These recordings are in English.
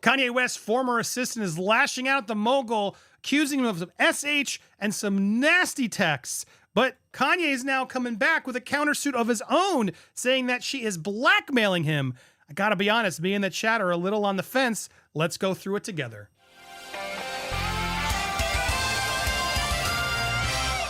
Kanye West's former assistant is lashing out at the mogul, accusing him of some SH and some nasty texts. But Kanye is now coming back with a countersuit of his own, saying that she is blackmailing him. I gotta be honest, me and the chat are a little on the fence. Let's go through it together.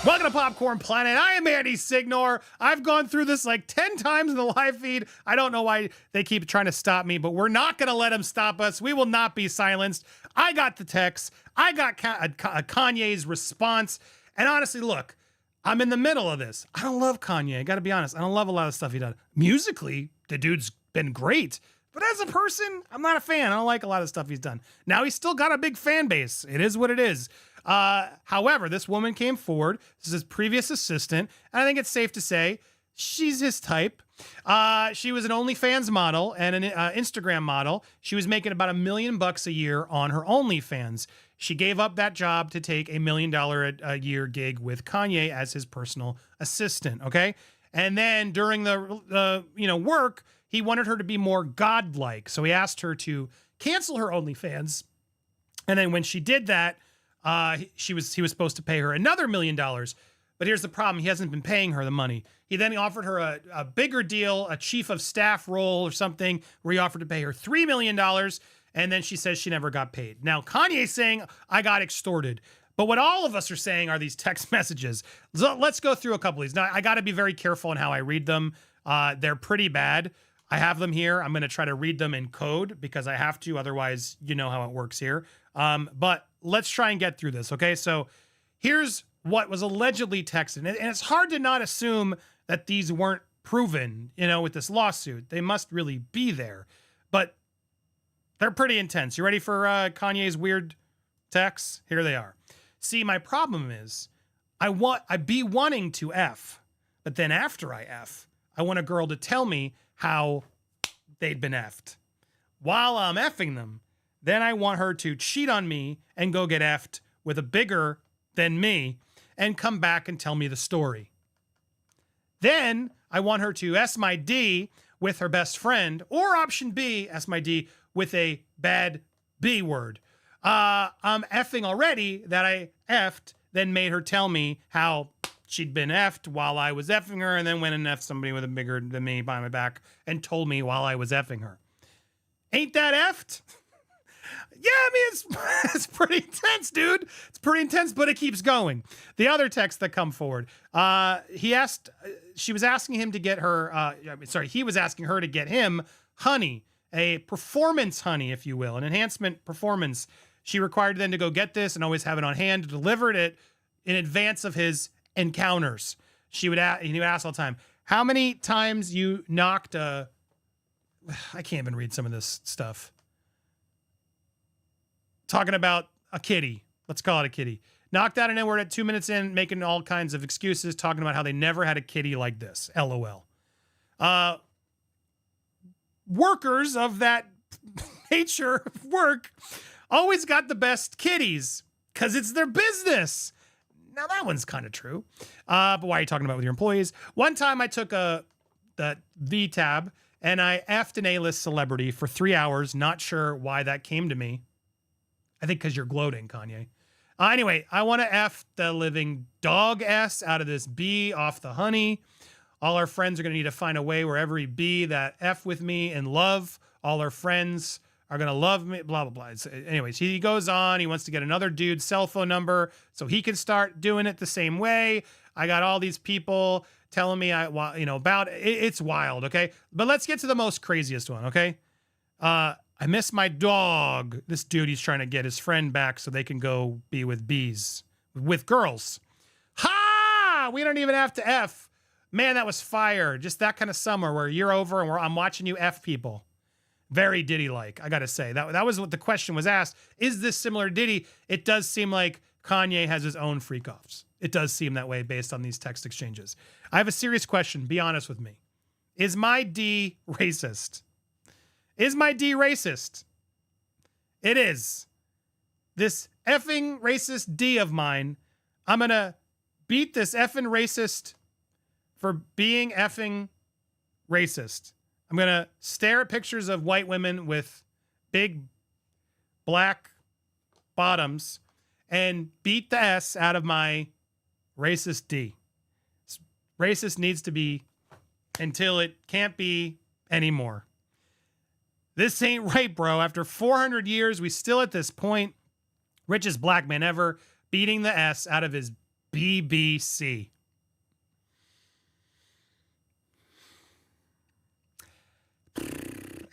Welcome to Popcorn Planet. I am Andy Signore. I've gone through this like 10 times in the live feed. I don't know why they keep trying to stop me, but we're not going to let them stop us. We will not be silenced. I got the text. I got Kanye's response. And honestly, look, I'm in the middle of this. I don't love Kanye. I got to be honest. I don't love a lot of stuff he does. Musically, the dude's been great. But as a person, I'm not a fan. I don't like a lot of stuff he's done. Now, he's still got a big fan base. It is what it is. However, this woman came forward. This is his previous assistant. And I think it's safe to say she's his type. She was an OnlyFans model and an Instagram model. She was making about $1 million a year on her OnlyFans. She gave up that job to take $1 million a year gig with Kanye as his personal assistant. Okay. And then during the work, he wanted her to be more godlike. So he asked her to cancel her OnlyFans. And then when she did that, he was supposed to pay her another $1 million. But here's the problem. He hasn't been paying her the money. He then offered her a bigger deal, a chief of staff role or something, where he offered to pay her $3 million. And then she says she never got paid. Now, Kanye's saying, I got extorted. But what all of us are saying are these text messages. So let's go through a couple of these. Now, I got to be very careful in how I read them. They're pretty bad. I have them here. I'm going to try to read them in code because I have to. Otherwise, you know how it works here. But let's try and get through this, okay? So here's what was allegedly texted. And it's hard to not assume that these weren't proven, with this lawsuit. They must really be there. But they're pretty intense. You ready for Kanye's weird texts? Here they are. See, my problem is I be wanting to F, but then after I F, I want a girl to tell me how they'd been effed. While I'm effing them, then I want her to cheat on me and go get effed with a bigger than me and come back and tell me the story. Then I want her to S my D with her best friend, or option B, S my D with a bad B word. I'm effing already that I effed, then made her tell me how she'd been effed while I was effing her, and then went and effed somebody with a bigger than me behind my back and told me while I was effing her. Ain't that effed? Yeah, I mean, it's pretty intense, dude. It's pretty intense, but it keeps going. The other texts that come forward, she was asking him to get her, he was asking her to get him honey, a performance honey, if you will, an enhancement performance. She required then to go get this and always have it on hand, delivered it in advance of his encounters. He would ask all the time, how many times you knocked I can't even read some of this stuff. Talking about a kitty. Let's call it a kitty. Knocked out an N-word at 2 minutes in, making all kinds of excuses, talking about how they never had a kitty like this. LOL. Workers of that nature of work always got the best kitties because it's their business. Now that one's kind of true. But why are you talking about with your employees? One time I took the V tab and I effed an A-list celebrity for 3 hours. Not sure why that came to me. I think because you're gloating, Kanye. Anyway, I want to F the living dog S out of this B off the honey. All our friends are going to need to find a way where every B that F with me in love, all our friends are going to love me, blah, blah, blah. Anyways, he goes on. He wants to get another dude's cell phone number so he can start doing it the same way. I got all these people telling me, about it. It's wild, okay? But let's get to the most craziest one, okay? I miss my dog. This dude, he's trying to get his friend back so they can go be with bees, with girls. Ha! We don't even have to F. Man, that was fire. Just that kind of summer where you're over and I'm watching you F people. Very Diddy-like, I gotta say. That was what the question was asked. Is this similar to Diddy? It does seem like Kanye has his own freak-offs. It does seem that way based on these text exchanges. I have a serious question. Be honest with me. Is my D racist? Is my D racist? It is. This effing racist D of mine, I'm going to beat this effing racist for being effing racist. I'm going to stare at pictures of white women with big black bottoms and beat the S out of my racist D. Racist needs to be until it can't be anymore. This ain't right, bro. After 400 years, we still at this point. Richest black man ever, beating the S out of his BBC.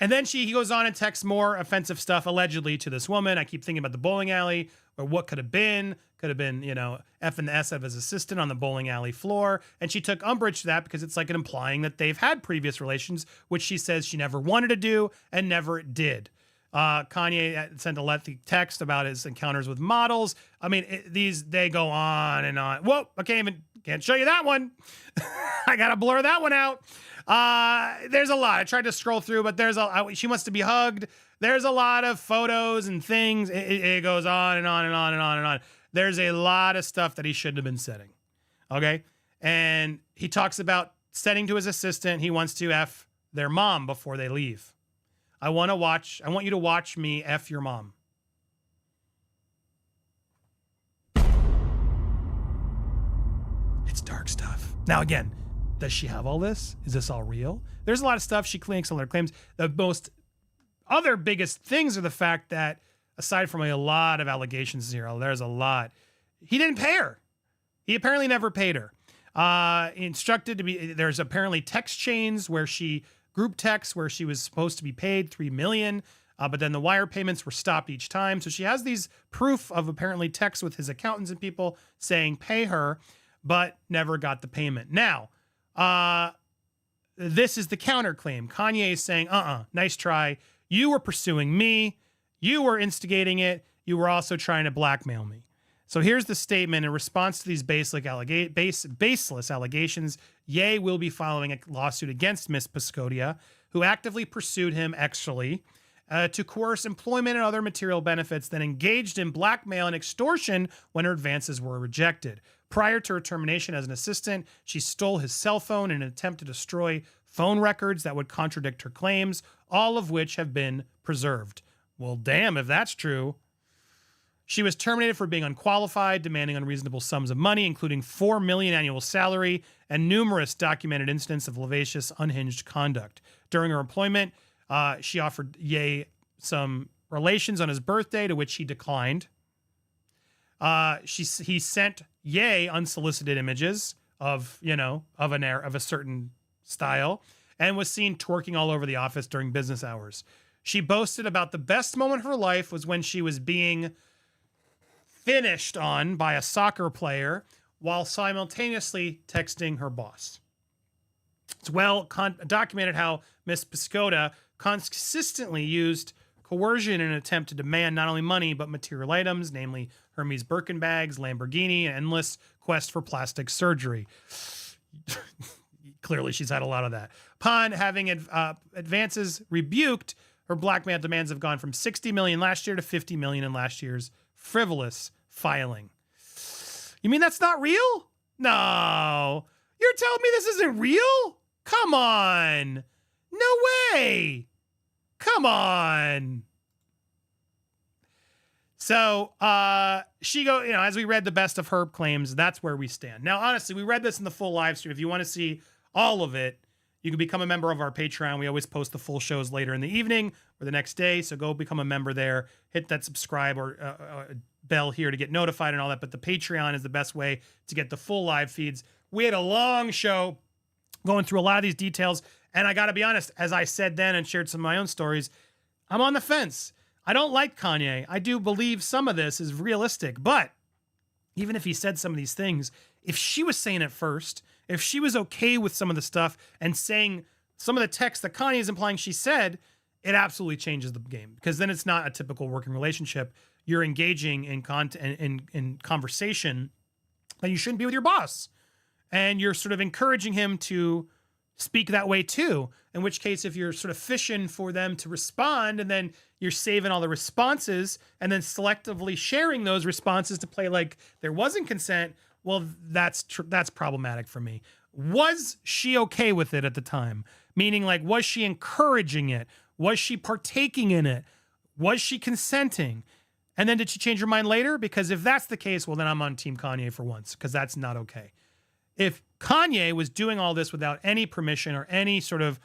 And then he goes on and texts more offensive stuff, allegedly, to this woman. I keep thinking about the bowling alley, or what could have been. Could have been, you know, F and the S of his assistant on the bowling alley floor. And she took umbrage to that because it's like implying that they've had previous relations, which she says she never wanted to do and never did. Kanye sent a lengthy text about his encounters with models. I mean, they go on and on. Whoa, I can't show you that one. I got to blur that one out. There's a lot. I tried to scroll through, but she wants to be hugged. There's a lot of photos and things. It goes on and on and on and on and on. There's a lot of stuff that he shouldn't have been setting. Okay. And he talks about setting to his assistant. He wants to F their mom before they leave. I want you to watch me F your mom. It's dark stuff. Now, again, does she have all this? Is this all real? There's a lot of stuff she makes on her claims. The most other biggest things are the fact that, aside from a lot of allegations here, there's a lot. He didn't pay her. He apparently never paid her. There's apparently text chains where group texts where she was supposed to be paid $3 million, but then the wire payments were stopped each time. So she has these proof of apparently texts with his accountants and people saying pay her, but never got the payment. Now, this is the counterclaim. Kanye is saying, nice try. You were pursuing me. You were instigating it. You were also trying to blackmail me. So here's the statement. In response to these baseless allegations, Ye will be filing a lawsuit against Miss Piscodia, who actively pursued him to coerce employment and other material benefits, then engaged in blackmail and extortion when her advances were rejected. Prior to her termination as an assistant, she stole his cell phone in an attempt to destroy phone records that would contradict her claims, all of which have been preserved. Well, damn, if that's true. She was terminated for being unqualified, demanding unreasonable sums of money, including $4 million annual salary and numerous documented incidents of lascivious, unhinged conduct. During her employment, she offered Ye some relations on his birthday, to which he declined. He sent Ye unsolicited images of a certain style, and was seen twerking all over the office during business hours. She boasted about the best moment of her life was when she was being finished on by a soccer player while simultaneously texting her boss. It's well documented how Miss Piscoda consistently used coercion in an attempt to demand not only money, but material items, namely Hermes Birkin bags, Lamborghini, and endless quest for plastic surgery. Clearly, she's had a lot of that. Upon having advances rebuked, her blackmail demands have gone from $60 million last year to $50 million in last year's frivolous filing. You mean that's not real? No. You're telling me this isn't real? Come on. No way. Come on. So as we read the best of her claims, that's where we stand. Now, honestly, we read this in the full live stream. If you want to see all of it, you can become a member of our Patreon. We always post the full shows later in the evening or the next day. So go become a member there. Hit that subscribe or bell here to get notified and all that. But the Patreon is the best way to get the full live feeds. We had a long show going through a lot of these details. And I got to be honest, as I said then and shared some of my own stories, I'm on the fence. I don't like Kanye. I do believe some of this is realistic. But even if he said some of these things, if she was saying it first, if she was okay with some of the stuff and saying some of the text that Kanye is implying she said, it absolutely changes the game, because then it's not a typical working relationship. You're engaging in conversation that you shouldn't be with your boss. And you're sort of encouraging him to speak that way too. In which case, if you're sort of fishing for them to respond and then you're saving all the responses and then selectively sharing those responses to play like there wasn't consent, well, that's problematic for me. Was she okay with it at the time? Meaning, like, was she encouraging it? Was she partaking in it? Was she consenting? And then did she change her mind later? Because if that's the case, well, then I'm on Team Kanye for once, because that's not okay. If Kanye was doing all this without any permission or any sort of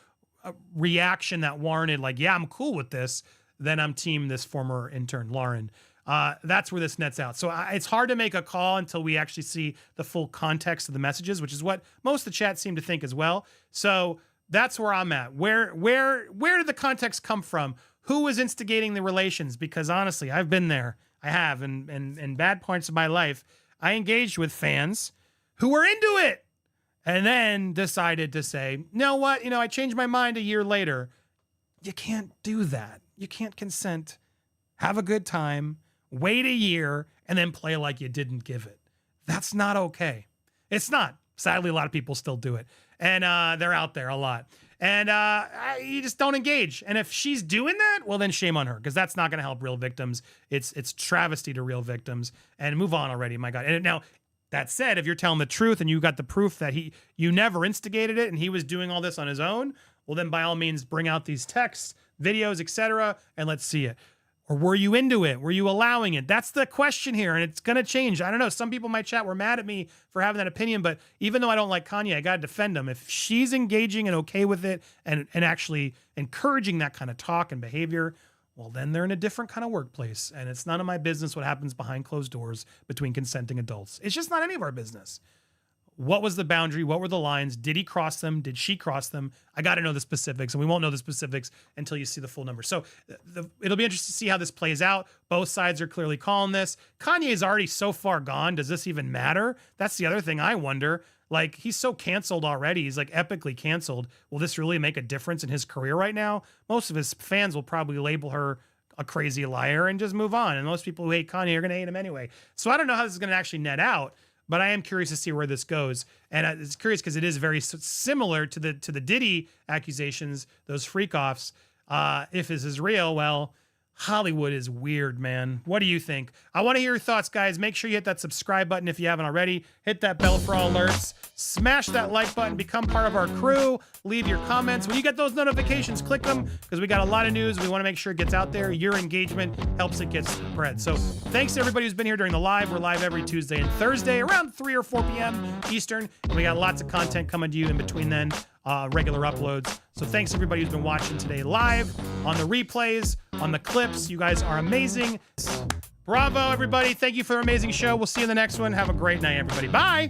reaction that warranted, like, yeah, I'm cool with this, then I'm team this former intern, Lauren. That's where this nets out. So it's hard to make a call until we actually see the full context of the messages, which is what most of the chat seem to think as well. So that's where I'm at. Where did the context come from? Who was instigating the relations? Because honestly, I've been there. I have. And in bad points of my life, I engaged with fans who were into it and then decided to say, you know what? I changed my mind a year later. You can't do that. You can't consent. Have a good time. Wait a year and then play like you didn't give it. That's not okay. It's not. Sadly, a lot of people still do it. And they're out there a lot. And you just don't engage. And if she's doing that, well, then shame on her, because that's not going to help real victims. It's travesty to real victims. And move on already, my God. And now, that said, if you're telling the truth and you got the proof that you never instigated it and he was doing all this on his own, well, then by all means, bring out these texts, videos, etc., and let's see it. Or were you into it? Were you allowing it? That's the question here, and it's going to change. I don't know. Some people in my chat were mad at me for having that opinion, but even though I don't like Kanye, I got to defend him. If she's engaging and okay with it and actually encouraging that kind of talk and behavior, well, then they're in a different kind of workplace, and it's none of my business what happens behind closed doors between consenting adults. It's just not any of our business. What was the boundary? What were the lines? Did he cross them? Did she cross them? I got to know the specifics, and we won't know the specifics until you see the full number. So it'll be interesting to see how this plays out. Both sides are clearly calling this. Kanye is already so far gone. Does this even matter? That's the other thing I wonder. Like, he's so canceled already. He's like epically canceled. Will this really make a difference in his career right now? Most of his fans will probably label her a crazy liar and just move on. And most people who hate Kanye are going to hate him anyway. So I don't know how this is going to actually net out. But I am curious to see where this goes. And it's curious because it is very similar to the Diddy accusations, those freak-offs. If this is real, well, Hollywood is weird, man. What do you think? I want to hear your thoughts, guys. Make sure you hit that subscribe button if you haven't already. Hit that bell for all alerts. Smash that like button. Become part of our crew. Leave your comments. When you get those notifications, click them, because we got a lot of news. We want to make sure it gets out there. Your engagement helps it get spread. So thanks to everybody who's been here during the live. We're live every Tuesday and Thursday around 3 or 4 p.m. Eastern. And we got lots of content coming to you in between then. Regular uploads. So thanks everybody who's been watching today live, on the replays, on the clips. You guys are amazing. Bravo, everybody. Thank you for an amazing show. We'll see you in the next one. Have a great night, everybody. Bye.